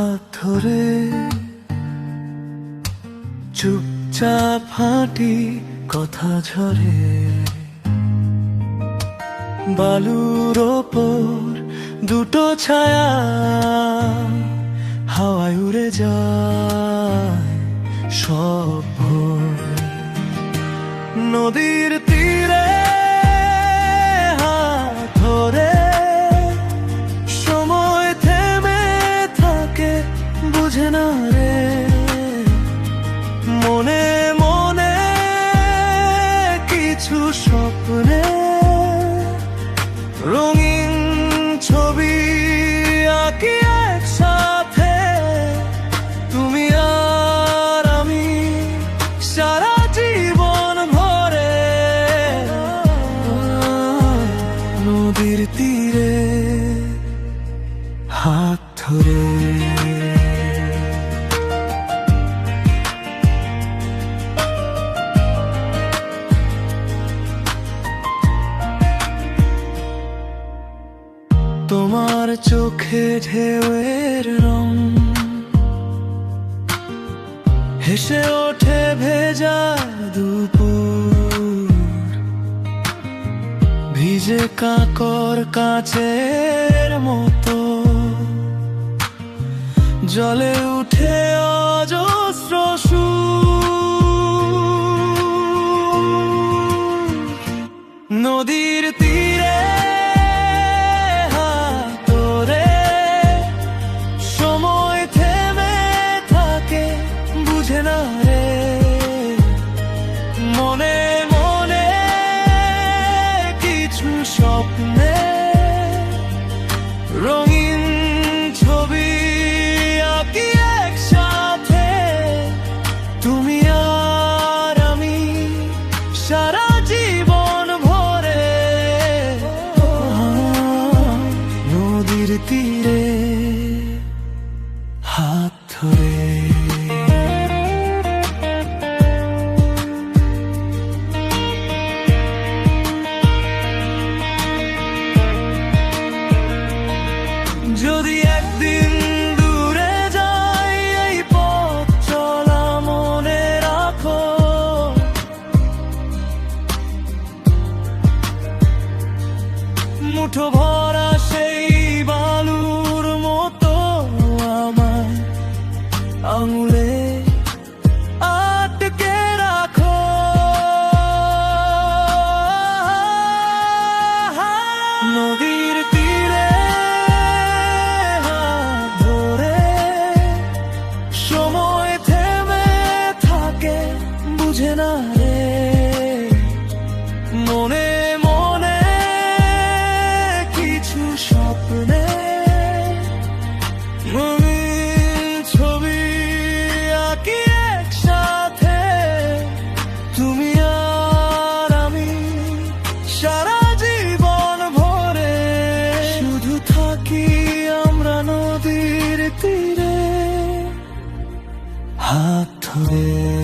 হাত ধরে চুপচাপ হাঁটি, কথা ঝরে বালুর ওপর দুটো ছায়া, হাওয়ায় উড়ে যায় সব ভোর। নদীর তীরে হাত ধরে সময় থেমে থাকে, বুঝে না রে মনে মনে কিছু স্বপ্নে রঙিন ছবি আঁকি একসাথে, তুমি আর আমি সারা জীবন ভরে। নদীর তীরে হাত ধরে তোমার চোখে ঢেউয়ের রং, হেসে ওঠে ভেজা দুপুর, ভিজে কাঁকর কাঁচের মতো জলে উঠে অজস্র সুর। নদীর তীরে বুঝে না রে মনে মনে কিছু স্বপ্নে রঙিন ছবি আঁকি একসাথে, তুমি আর আমি সারা জীবন ভরে। নদীর তীরে হাত ধরে যদি একদিন দূরে যাই, এই পথ চলা মনে রাখো, মুঠো ভরা সেই বালুর মতো আমায় আঙুলে আটকে রাখো। নদীর তীরে সময় থেমে থাকে, বুঝে না রে মনে মনে কিছু স্বপ্নে ছবি আঁকি একসাথে, তুমি আর আমি সারা জীবন ভরে। শুধু থাকি আমরা নদীর তীরে হাত ধরে।